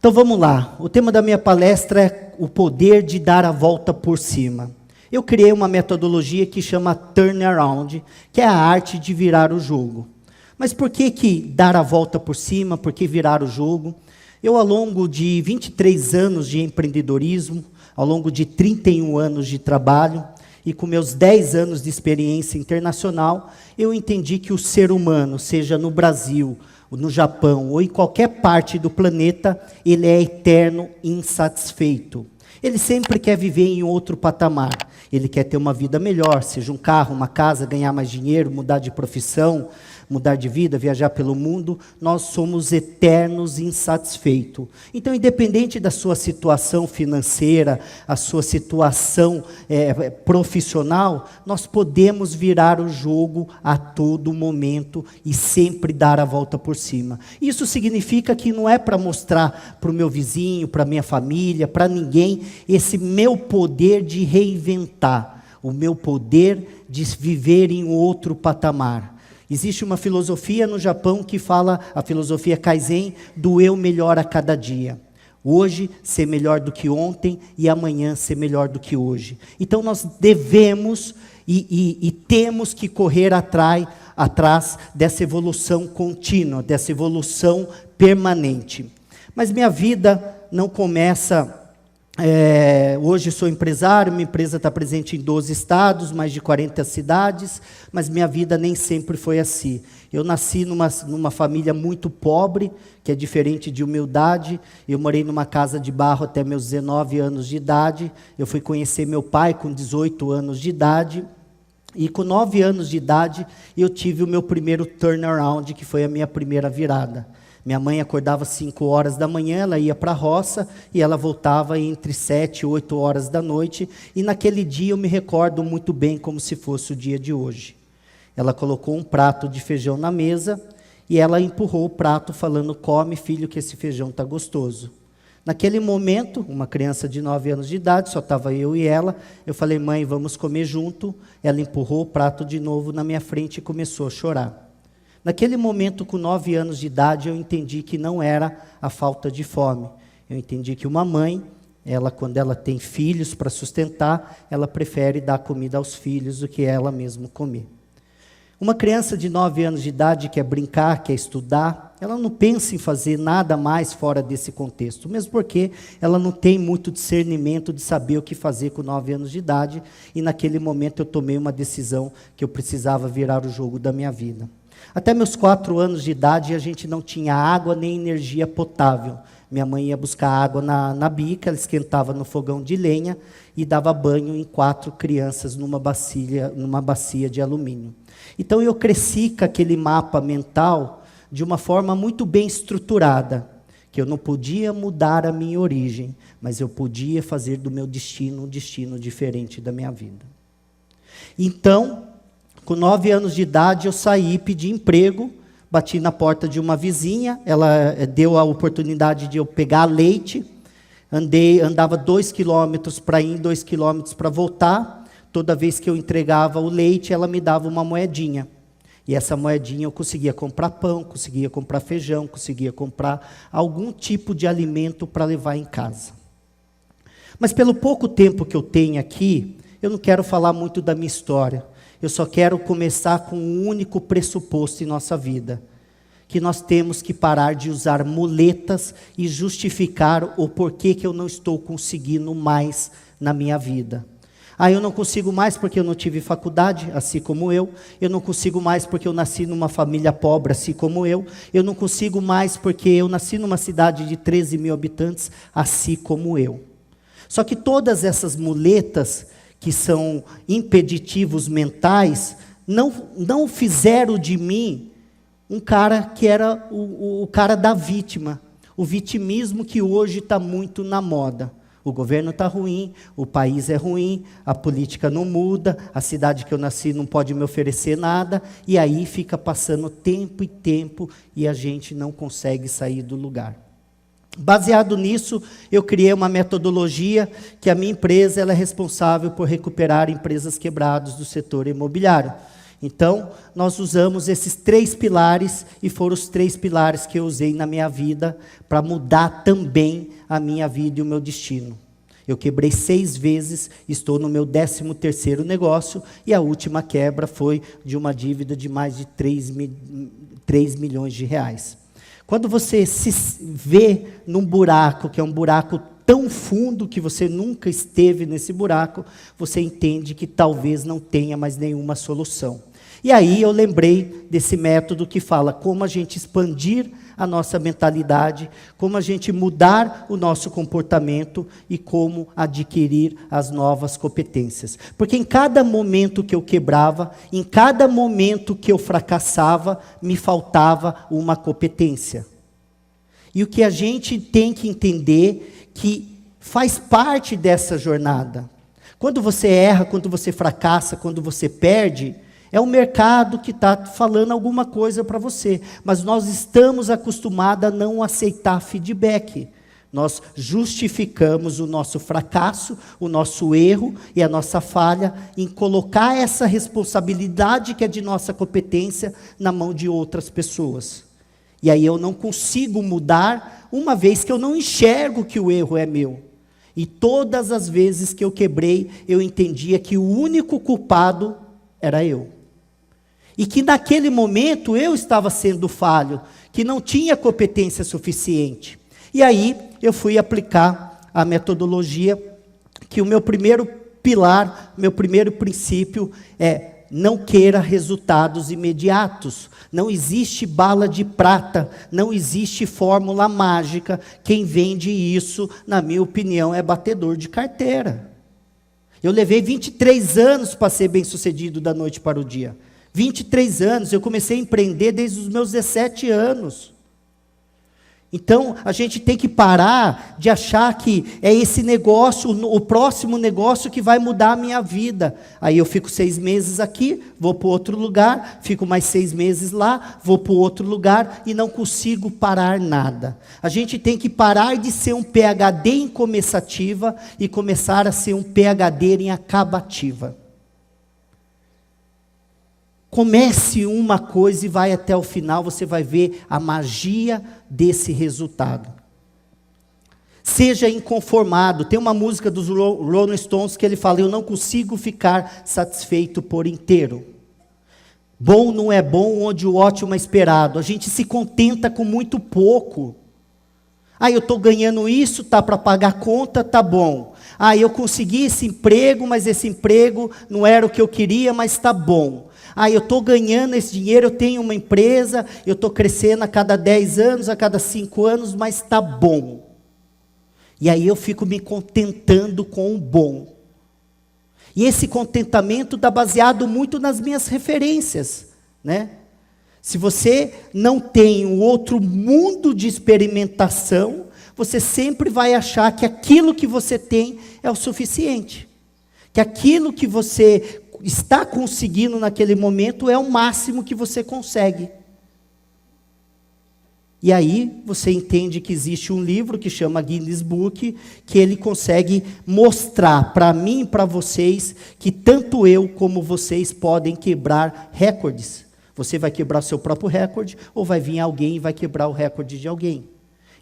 Então vamos lá, o tema da minha palestra é o poder de dar a volta por cima. Eu criei uma metodologia que chama Turnaround, que é a arte de virar o jogo. Mas por que dar a volta por cima, por que virar o jogo? Eu, ao longo de 23 anos de empreendedorismo, ao longo de 31 anos de trabalho, e com meus 10 anos de experiência internacional, eu entendi que o ser humano, seja no Brasil, no Japão ou em qualquer parte do planeta, ele é eterno insatisfeito. Ele sempre quer viver em outro patamar. Ele quer ter uma vida melhor, seja um carro, uma casa, ganhar mais dinheiro, mudar de profissão, mudar de vida, viajar pelo mundo. Nós somos eternos insatisfeitos. Então, independente da sua situação financeira, a sua situação profissional, nós podemos virar o jogo a todo momento e sempre dar a volta por cima. Isso significa que não é para mostrar para o meu vizinho, para a minha família, para ninguém, esse meu poder de reinventar, o meu poder de viver em outro patamar. Existe uma filosofia no Japão que fala, a filosofia Kaizen, do eu melhor a cada dia. Hoje ser melhor do que ontem e amanhã ser melhor do que hoje. Então nós devemos e temos que correr atrás dessa evolução contínua, dessa evolução permanente. Mas minha vida não começa... hoje sou empresário, minha empresa está presente em 12 estados, mais de 40 cidades, mas minha vida nem sempre foi assim. Eu nasci numa família muito pobre, que é diferente de humildade. Eu morei numa casa de barro até meus 19 anos de idade. Eu fui conhecer meu pai com 18 anos de idade. E com 9 anos de idade, eu tive o meu primeiro turnaround, que foi a minha primeira virada. Minha mãe acordava às 5 horas da manhã, ela ia para a roça e ela voltava entre 7 e 8 horas da noite. E naquele dia eu me recordo muito bem como se fosse o dia de hoje. Ela colocou um prato de feijão na mesa e ela empurrou o prato falando: come, filho, que esse feijão está gostoso. Naquele momento, uma criança de 9 anos de idade, só estava eu e ela, eu falei: mãe, vamos comer junto. Ela empurrou o prato de novo na minha frente e começou a chorar. Naquele momento, com 9 anos de idade, eu entendi que não era a falta de fome. Eu entendi que uma mãe, quando ela tem filhos para sustentar, ela prefere dar comida aos filhos do que ela mesma comer. Uma criança de 9 anos de idade quer brincar, quer estudar, ela não pensa em fazer nada mais fora desse contexto, mesmo porque ela não tem muito discernimento de saber o que fazer com 9 anos de idade, e naquele momento eu tomei uma decisão que eu precisava virar o jogo da minha vida. Até meus 4 anos de idade, a gente não tinha água nem energia potável. Minha mãe ia buscar água na bica, ela esquentava no fogão de lenha e dava banho em 4 crianças numa bacia de alumínio. Então eu cresci com aquele mapa mental de uma forma muito bem estruturada, que eu não podia mudar a minha origem, mas eu podia fazer do meu destino um destino diferente da minha vida. Então, com 9 anos de idade, eu saí, pedi emprego, bati na porta de uma vizinha, ela deu a oportunidade de eu pegar leite, andava 2 quilômetros para ir, 2 quilômetros para voltar. Toda vez que eu entregava o leite, ela me dava uma moedinha. E essa moedinha eu conseguia comprar pão, conseguia comprar feijão, conseguia comprar algum tipo de alimento para levar em casa. Mas pelo pouco tempo que eu tenho aqui, eu não quero falar muito da minha história. Eu só quero começar com um único pressuposto em nossa vida, que nós temos que parar de usar muletas e justificar o porquê que eu não estou conseguindo mais na minha vida. Eu não consigo mais porque eu não tive faculdade, assim como eu não consigo mais porque eu nasci numa família pobre, assim como eu não consigo mais porque eu nasci numa cidade de 13 mil habitantes, assim como eu. Só que todas essas muletas, que são impeditivos mentais, não fizeram de mim um cara que era o cara da vítima, o vitimismo que hoje está muito na moda. O governo está ruim, o país é ruim, a política não muda, a cidade que eu nasci não pode me oferecer nada, e aí fica passando tempo e tempo e a gente não consegue sair do lugar. Baseado nisso, eu criei uma metodologia que a minha empresa ela é responsável por recuperar empresas quebradas do setor imobiliário. Então, nós usamos esses 3 pilares, e foram os 3 pilares que eu usei na minha vida, para mudar também a minha vida e o meu destino. Eu quebrei 6 vezes, estou no meu 13º negócio, e a última quebra foi de uma dívida de mais de 3 milhões de reais. Quando você se vê num buraco, que é um buraco tão fundo que você nunca esteve nesse buraco, você entende que talvez não tenha mais nenhuma solução. E aí eu lembrei desse método que fala como a gente expandir a nossa mentalidade, como a gente mudar o nosso comportamento e como adquirir as novas competências. Porque em cada momento que eu quebrava, em cada momento que eu fracassava, me faltava uma competência. E o que a gente tem que entender que faz parte dessa jornada. Quando você erra, quando você fracassa, quando você perde, é o mercado que está falando alguma coisa para você. Mas nós estamos acostumados a não aceitar feedback. Nós justificamos o nosso fracasso, o nosso erro e a nossa falha em colocar essa responsabilidade que é de nossa competência na mão de outras pessoas. E aí eu não consigo mudar, uma vez que eu não enxergo que o erro é meu. E todas as vezes que eu quebrei, eu entendia que o único culpado era eu. E que naquele momento eu estava sendo falho, que não tinha competência suficiente. E aí eu fui aplicar a metodologia, que o meu primeiro pilar, meu primeiro princípio é: não queira resultados imediatos. Não existe bala de prata, não existe fórmula mágica. Quem vende isso, na minha opinião, é batedor de carteira. Eu levei 23 anos para ser bem-sucedido da noite para o dia. 23 anos, eu comecei a empreender desde os meus 17 anos. Então, a gente tem que parar de achar que é esse negócio, o próximo negócio que vai mudar a minha vida. Aí eu fico 6 meses aqui, vou para outro lugar, fico mais 6 meses lá, vou para outro lugar e não consigo parar nada. A gente tem que parar de ser um PhD em começativa e começar a ser um PhD em acabativa. Comece uma coisa e vai até o final, você vai ver a magia desse resultado. Seja inconformado. Tem uma música dos Rolling Stones que ele fala: eu não consigo ficar satisfeito por inteiro. Bom não é bom onde o ótimo é esperado. A gente se contenta com muito pouco. Ah, eu estou ganhando isso, tá para pagar a conta, tá bom. Ah, eu consegui esse emprego, mas esse emprego não era o que eu queria, mas está bom. Ah, eu estou ganhando esse dinheiro, eu tenho uma empresa, eu estou crescendo a cada 10 anos, a cada 5 anos, mas está bom. E aí eu fico me contentando com o bom. E esse contentamento está baseado muito nas minhas referências, né? Se você não tem um outro mundo de experimentação, você sempre vai achar que aquilo que você tem é o suficiente. Que aquilo que você está conseguindo naquele momento é o máximo que você consegue. E aí você entende que existe um livro que chama Guinness Book, que ele consegue mostrar para mim e para vocês que tanto eu como vocês podem quebrar recordes. Você vai quebrar seu próprio recorde, ou vai vir alguém e vai quebrar o recorde de alguém.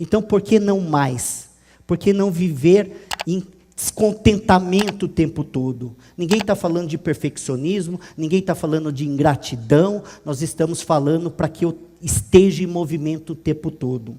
Então, por que não mais? Por que não viver em descontentamento o tempo todo? Ninguém está falando de perfeccionismo, ninguém está falando de ingratidão, nós estamos falando para que eu esteja em movimento o tempo todo.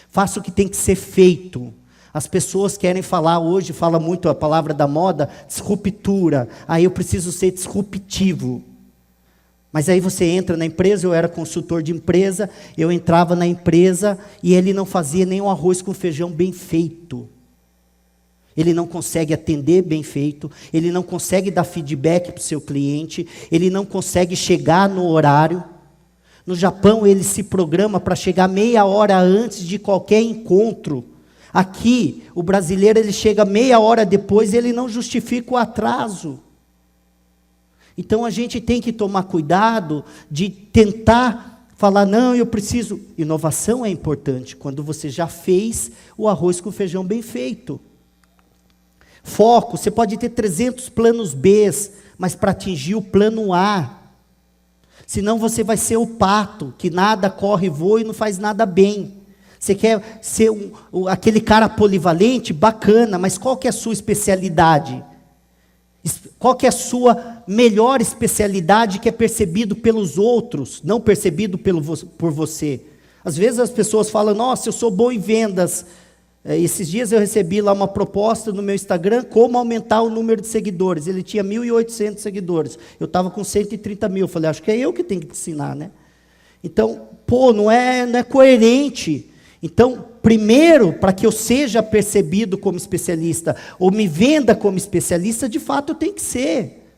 Faça o que tem que ser feito. As pessoas querem falar hoje, fala muito a palavra da moda, disruptura. Aí eu preciso ser disruptivo. Mas aí você entra na empresa, eu era consultor de empresa, eu entrava na empresa e ele não fazia nem um arroz com feijão bem feito. Ele não consegue atender bem feito, ele não consegue dar feedback para o seu cliente, ele não consegue chegar no horário. No Japão, ele se programa para chegar meia hora antes de qualquer encontro. Aqui, o brasileiro, ele chega meia hora depois e ele não justifica o atraso. Então, a gente tem que tomar cuidado de tentar falar: não, eu preciso. Inovação é importante, quando você já fez o arroz com feijão bem feito. Foco, você pode ter 300 planos B, mas para atingir o plano A. Senão você vai ser o pato, que nada, corre, voa e não faz nada bem. Você quer ser aquele cara polivalente, bacana, mas qual que é a sua especialidade? Qual que é a sua melhor especialidade que é percebido pelos outros, não percebido por você? Às vezes as pessoas falam, nossa, eu sou bom em vendas. Esses dias eu recebi lá uma proposta no meu Instagram, como aumentar o número de seguidores. Ele tinha 1.800 seguidores, eu estava com 130 mil. Eu falei, acho que é eu que tenho que te ensinar, né? Então, não é coerente. Então, primeiro, para que eu seja percebido como especialista, ou me venda como especialista, de fato eu tenho que ser.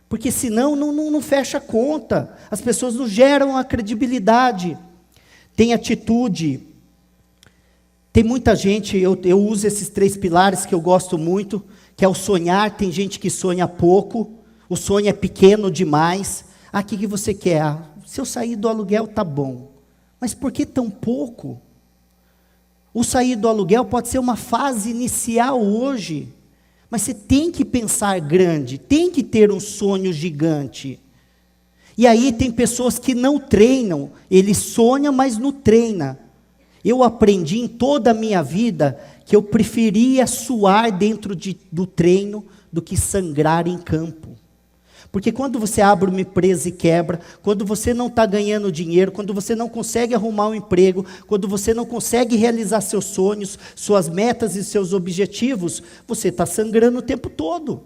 Porque senão não fecha a conta. As pessoas não geram a credibilidade. Tem atitude. Tem muita gente, eu uso esses 3 pilares que eu gosto muito, que é o sonhar. Tem gente que sonha pouco, o sonho é pequeno demais. O que você quer? Se eu sair do aluguel, tá bom. Mas por que tão pouco? O sair do aluguel pode ser uma fase inicial hoje, mas você tem que pensar grande, tem que ter um sonho gigante. E aí tem pessoas que não treinam, ele sonha, mas não treina. Eu aprendi em toda a minha vida que eu preferia suar dentro do treino do que sangrar em campo. Porque quando você abre uma empresa e quebra, quando você não está ganhando dinheiro, quando você não consegue arrumar um emprego, quando você não consegue realizar seus sonhos, suas metas e seus objetivos, você está sangrando o tempo todo.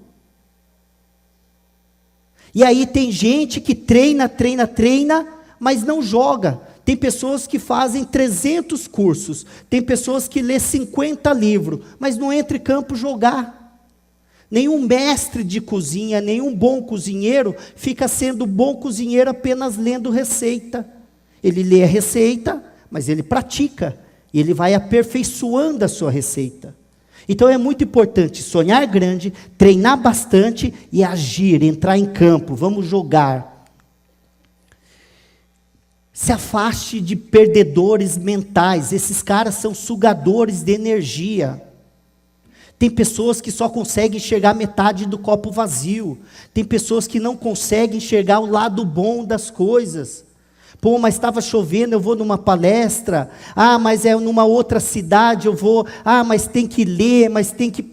E aí tem gente que treina, mas não joga. Tem pessoas que fazem 300 cursos, tem pessoas que lê 50 livros, mas não entra em campo jogar. Nenhum mestre de cozinha, nenhum bom cozinheiro fica sendo bom cozinheiro apenas lendo receita. Ele lê a receita, mas ele pratica, e ele vai aperfeiçoando a sua receita. Então é muito importante sonhar grande, treinar bastante e agir, entrar em campo, vamos jogar. Se afaste de perdedores mentais, esses caras são sugadores de energia. Tem pessoas que só conseguem enxergar metade do copo vazio. Tem pessoas que não conseguem enxergar o lado bom das coisas. Mas estava chovendo, eu vou numa palestra. Mas é numa outra cidade, eu vou. Mas tem que ler, mas tem que...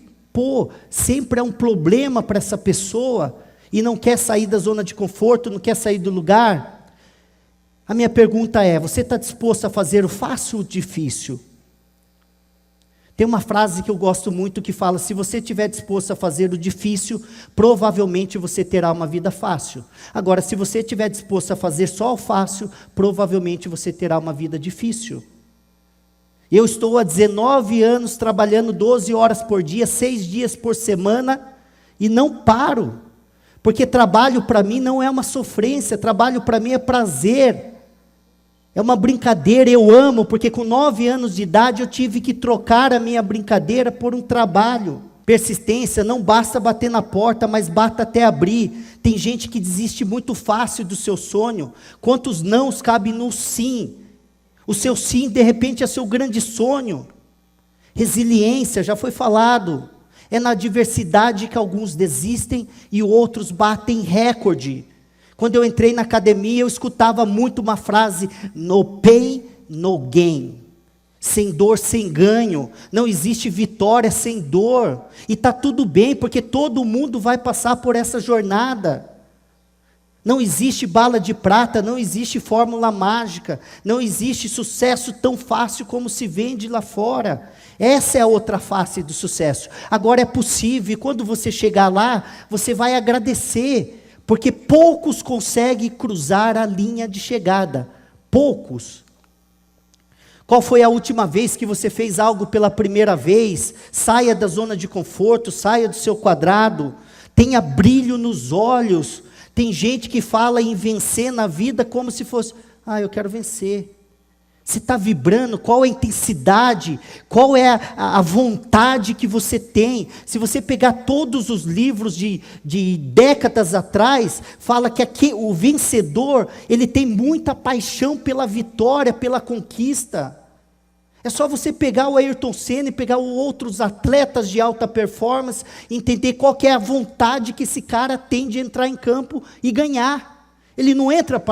sempre é um problema para essa pessoa. E não quer sair da zona de conforto, não quer sair do lugar. A minha pergunta é, você está disposto a fazer o fácil ou o difícil? Tem uma frase que eu gosto muito que fala, se você estiver disposto a fazer o difícil, provavelmente você terá uma vida fácil. Agora, se você estiver disposto a fazer só o fácil, provavelmente você terá uma vida difícil. Eu estou há 19 anos trabalhando 12 horas por dia, 6 dias por semana, e não paro. Porque trabalho para mim não é uma sofrência, trabalho para mim é prazer. É uma brincadeira, eu amo, porque com 9 anos de idade eu tive que trocar a minha brincadeira por um trabalho. Persistência, não basta bater na porta, mas basta até abrir. Tem gente que desiste muito fácil do seu sonho. Quantos nãos cabem no sim? O seu sim, de repente, é seu grande sonho. Resiliência, já foi falado. É na adversidade que alguns desistem e outros batem recorde. Quando eu entrei na academia, eu escutava muito uma frase, no pain, no gain. Sem dor, sem ganho. Não existe vitória sem dor. E está tudo bem, porque todo mundo vai passar por essa jornada. Não existe bala de prata, não existe fórmula mágica, não existe sucesso tão fácil como se vende lá fora. Essa é a outra face do sucesso. Agora é possível, e quando você chegar lá, você vai agradecer. Porque poucos conseguem cruzar a linha de chegada. Poucos. Qual foi a última vez que você fez algo pela primeira vez? Saia da zona de conforto, saia do seu quadrado. Tenha brilho nos olhos. Tem gente que fala em vencer na vida como se fosse, eu quero vencer. Você está vibrando, qual é a intensidade, qual é a vontade que você tem. Se você pegar todos os livros de décadas atrás, fala que aqui, o vencedor, ele tem muita paixão pela vitória, pela conquista. É só você pegar o Ayrton Senna e pegar outros atletas de alta performance, entender qual que é a vontade que esse cara tem de entrar em campo e ganhar. Ele não entra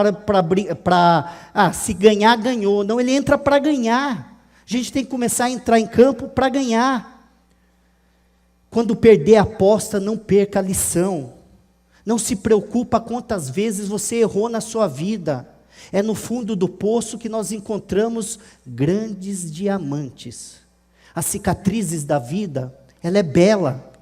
se ganhar, ganhou. Não, ele entra para ganhar. A gente tem que começar a entrar em campo para ganhar. Quando perder a aposta, não perca a lição. Não se preocupa quantas vezes você errou na sua vida. É no fundo do poço que nós encontramos grandes diamantes. As cicatrizes da vida, ela é bela.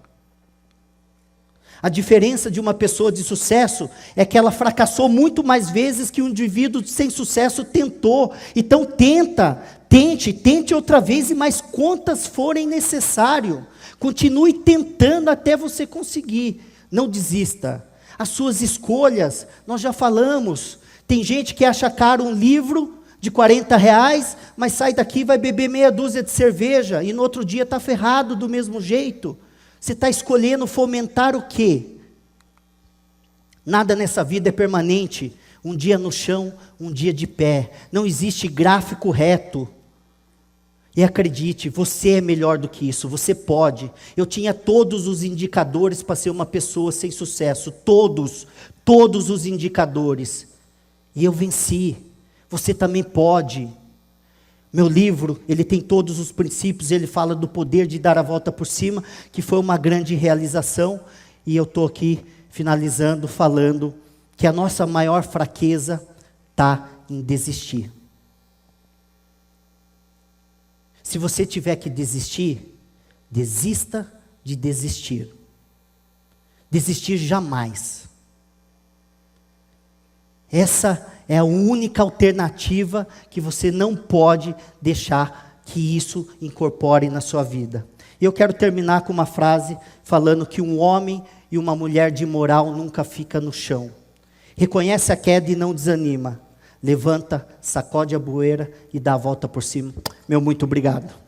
A diferença de uma pessoa de sucesso é que ela fracassou muito mais vezes que um indivíduo sem sucesso tentou. Então tente outra vez e mais quantas forem necessário. Continue tentando até você conseguir. Não desista. As suas escolhas, nós já falamos. Tem gente que acha caro um livro de R$40, mas sai daqui e vai beber meia dúzia de cerveja, e no outro dia está ferrado do mesmo jeito. Você está escolhendo fomentar o quê? Nada nessa vida é permanente. Um dia no chão, um dia de pé. Não existe gráfico reto. E acredite, você é melhor do que isso, você pode. Eu tinha todos os indicadores para ser uma pessoa sem sucesso. Todos os indicadores. E eu venci. Você também pode. Meu livro, ele tem todos os princípios, ele fala do poder de dar a volta por cima, que foi uma grande realização, e eu estou aqui finalizando, falando que a nossa maior fraqueza está em desistir. Se você tiver que desistir, desista de desistir. Desistir jamais. Essa é a única alternativa que você não pode deixar que isso incorpore na sua vida. E eu quero terminar com uma frase falando que um homem e uma mulher de moral nunca fica no chão. Reconhece a queda e não desanima. Levanta, sacode a poeira e dá a volta por cima. Meu muito obrigado.